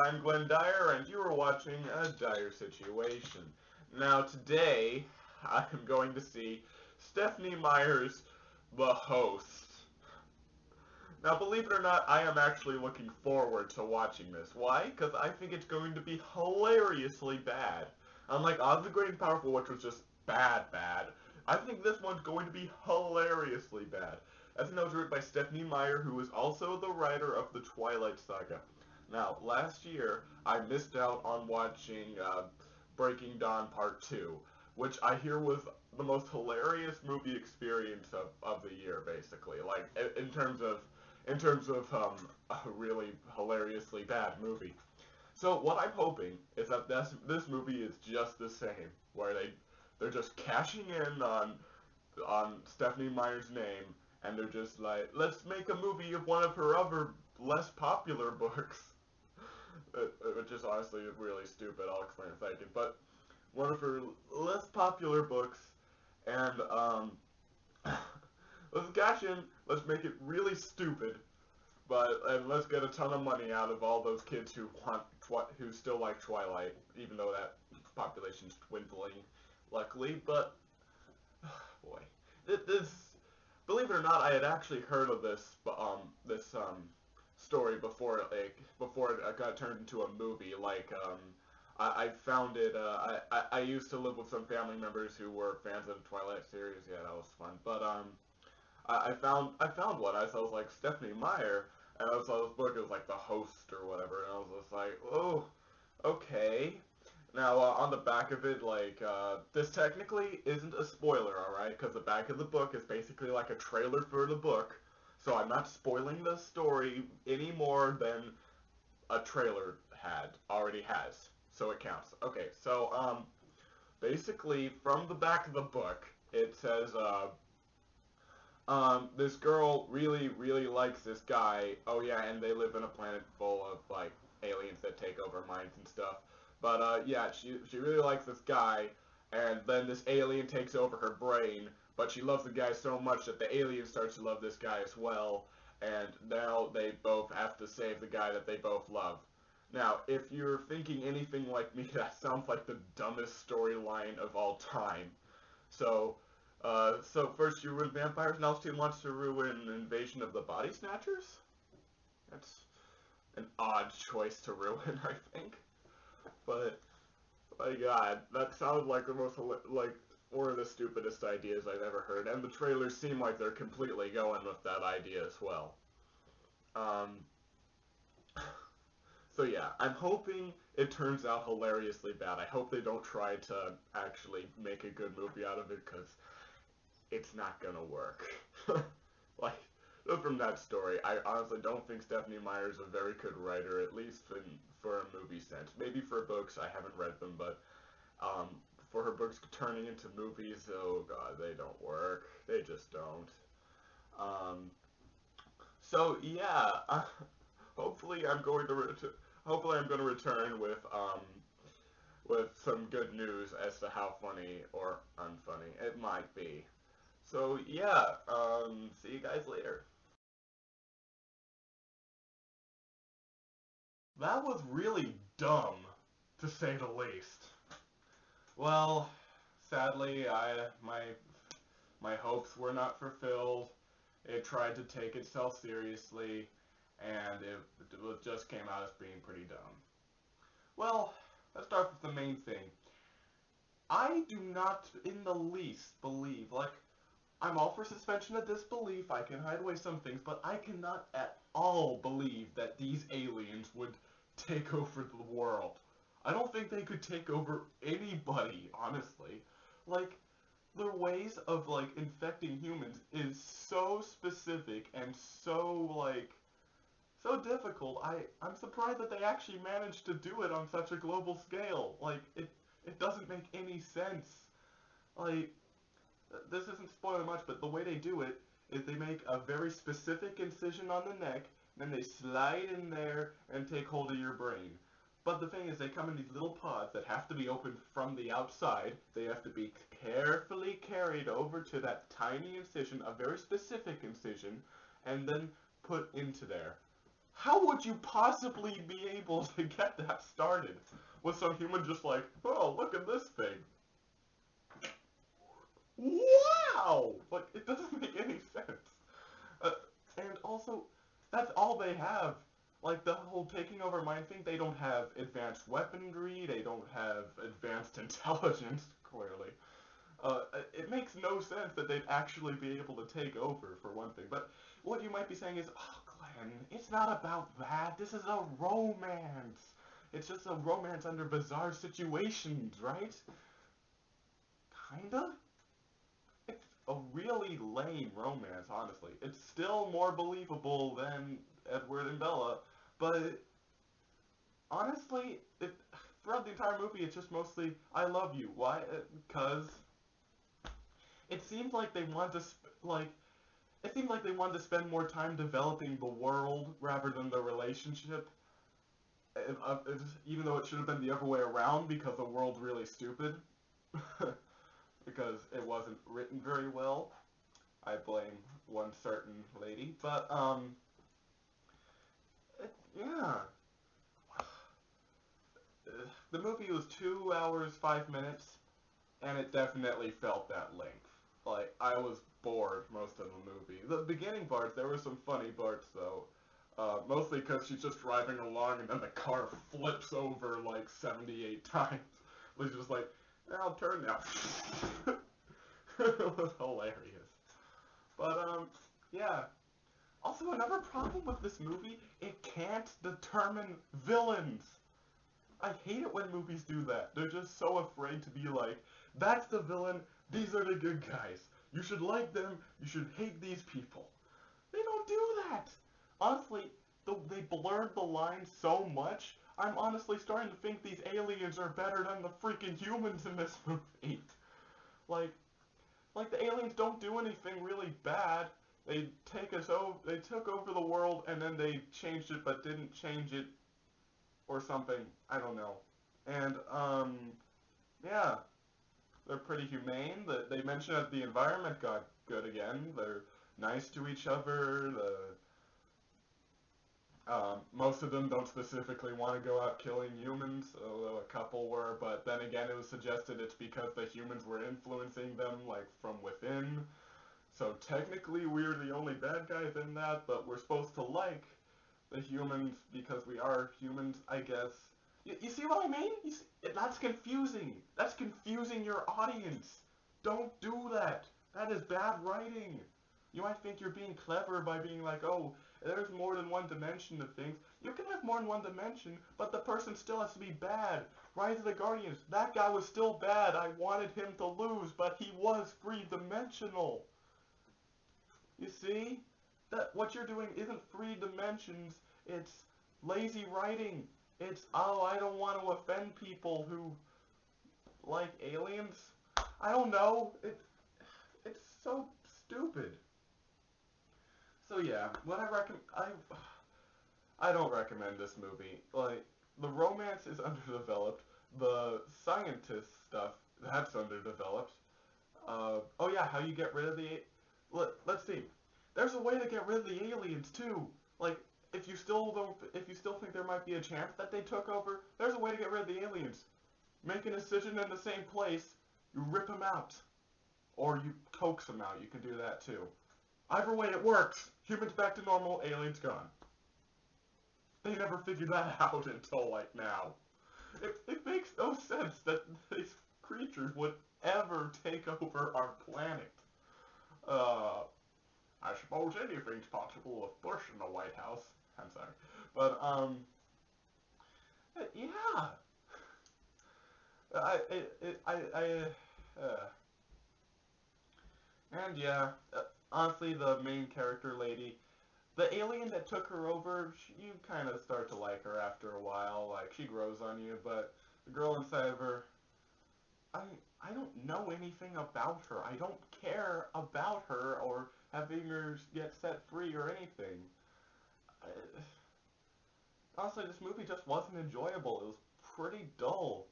I'm Glenn Dyer, and you are watching a Dyer-Situation. Now, today, I'm going to see Stephenie Meyer's The Host. Now, believe it or not, I am actually looking forward to watching this. Why? Because I think it's going to be hilariously bad. Unlike Oz the Great and Powerful, which was just bad, I think this one's going to be hilariously bad. As you know, it's written by Stephenie Meyer, who is also the writer of the Twilight Saga. Now, last year, I missed out on watching Breaking Dawn Part 2, which I hear was the most hilarious movie experience of the year, basically. Like, in terms of a really hilariously bad movie. So what I'm hoping is that this movie is just the same, where they're just cashing in on Stephenie Meyer's name, and they're just like, let's make a movie of one of her other less popular books. Which is honestly really stupid, I'll explain in a second, but one of her less popular books, and let's cash in, let's make it really stupid, and let's get a ton of money out of all those kids who who still like Twilight, even though that population's dwindling, luckily, but, boy, this, believe it or not, I had actually heard of this, story before it got turned into a movie. Like, I found it, I used to live with some family members who were fans of the Twilight series. Yeah, that was fun. But, I found one. I was like, Stephenie Meyer, and I saw this book, it was like The Host or whatever, and I was just like, oh, okay. Now, on the back of it, like, this technically isn't a spoiler, alright? Because the back of the book is basically like a trailer for the book, so I'm not spoiling the story any more than a trailer already has. So it counts. Okay, so, basically, from the back of the book, it says, this girl really likes this guy. Oh yeah, and they live in a planet full of, like, aliens that take over minds and stuff. But, yeah, she really likes this guy, and then this alien takes over her brain, but she loves the guy so much that the alien starts to love this guy as well, and now they both have to save the guy that they both love. Now, if you're thinking anything like me, that sounds like the dumbest storyline of all time. So, so first you ruin vampires, now she wants to ruin Invasion of the Body Snatchers? That's an odd choice to ruin, I think. But, my god, that sounds like the most, like, one of the stupidest ideas I've ever heard, and the trailers seem like they're completely going with that idea as well. So yeah, I'm hoping it turns out hilariously bad. I hope they don't try to actually make a good movie out of it, because it's not gonna work. Like, from that story, I honestly don't think Stephenie Meyer is a very good writer, at least for a movie sense. Maybe for books, I haven't read them, but for her books turning into movies, oh god, they don't work. They just don't. Um, so yeah, hopefully I'm going to return with some good news as to how funny or unfunny it might be. So yeah, see you guys later. That was really dumb, to say the least. Well, sadly, my hopes were not fulfilled. It tried to take itself seriously, and it just came out as being pretty dumb. Well, let's start with the main thing. I do not in the least believe, like, I'm all for suspension of disbelief, I can hide away some things, but I cannot at all believe that these aliens would take over the world. I don't think they could take over anybody, honestly. Like, their ways of, like, infecting humans is so specific and so, like, so difficult. I'm surprised that they actually managed to do it on such a global scale. Like, it doesn't make any sense. Like, this isn't spoiling much, but the way they do it is they make a very specific incision on the neck, then they slide in there and take hold of your brain. But the thing is, they come in these little pods that have to be opened from the outside. They have to be carefully carried over to that tiny incision, a very specific incision, and then put into there. How would you possibly be able to get that started? With some human just like, oh, look at this thing. Wow! Like, it doesn't make any sense. Uh, and also, that's all they have. Like, the whole taking over mind thing, they don't have advanced weaponry, they don't have advanced intelligence, clearly. It makes no sense that they'd actually be able to take over, for one thing. But what you might be saying is, oh, Glenn, it's not about that. This is a romance. It's just a romance under bizarre situations, right? Kinda? It's a really lame romance, honestly. It's still more believable than Edward and Bella, but honestly, throughout the entire movie, it's just mostly, I love you. Why? Because it seems like they want to, it seemed like they wanted to spend more time developing the world rather than the relationship. Even though it should have been the other way around because the world's really stupid. Because it wasn't written very well. I blame one certain lady. But, yeah. The movie was 2 hours, 5 minutes, and it definitely felt that length. Like, I was bored most of the movie. The beginning parts, there were some funny parts, though. Mostly because she's just driving along and then the car flips over like 78 times. Which was like, I'll turn now. It was hilarious. But, yeah. Also, another problem with this movie, it can't determine villains. I hate it when movies do that. They're just so afraid to be like, that's the villain, these are the good guys. You should like them, you should hate these people. They don't do that. Honestly, they blurred the lines so much, I'm honestly starting to think these aliens are better than the freaking humans in this movie. Like, like the aliens don't do anything really bad. They took over the world and then they changed it but didn't change it or something. I don't know. And, yeah, they're pretty humane. They mentioned that the environment got good again. They're nice to each other. Most of them don't specifically want to go out killing humans, although a couple were, but then again it was suggested it's because the humans were influencing them, like, from within. So technically we're the only bad guys in that, but we're supposed to like the humans because we are humans, I guess. You see what I mean? That's confusing. That's confusing your audience. Don't do that. That is bad writing. You might think you're being clever by being like, oh, there's more than one dimension to things. You can have more than one dimension, but the person still has to be bad. Rise of the Guardians, that guy was still bad. I wanted him to lose, but he was three-dimensional. You see? That what you're doing isn't three dimensions, it's lazy writing. It's, oh, I don't want to offend people who like aliens. I don't know. It's so stupid. So yeah, what I recommend, I don't recommend this movie. Like, the romance is underdeveloped. The scientist stuff, that's underdeveloped. Oh yeah, how you get rid of let's see. There's a way to get rid of the aliens too. Like, if you still think there might be a chance that they took over, there's a way to get rid of the aliens. Make an incision in the same place, you rip them out. Or you coax them out, you can do that too. Either way, it works. Humans back to normal, aliens gone. They never figured that out until, like, now. It makes no sense that these creatures would ever take over our planet. Uh, I suppose anything's possible with Bush in the White House. I'm sorry. But, yeah. Uh, and yeah, honestly, the main character lady, the alien that took her over, you kind of start to like her after a while. Like, she grows on you, but the girl inside of her, I, I don't know anything about her. I don't care about her or having her get set free or anything. I, Honestly, this movie just wasn't enjoyable. It was pretty dull.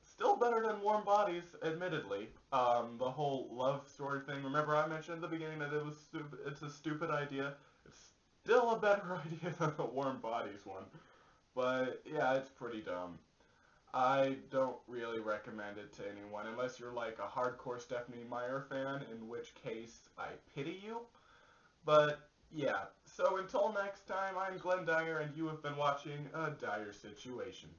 Still better than Warm Bodies, admittedly. The whole love story thing. Remember I mentioned at the beginning that it was stupid. It's a stupid idea. It's still a better idea than the warm bodies one. But yeah, it's pretty dumb. I don't really recommend it to anyone unless you're like a hardcore Stephanie Meyer fan, in which case I pity you. But yeah, so until next time, I'm Glenn Dyer, and you have been watching A Dire Situation.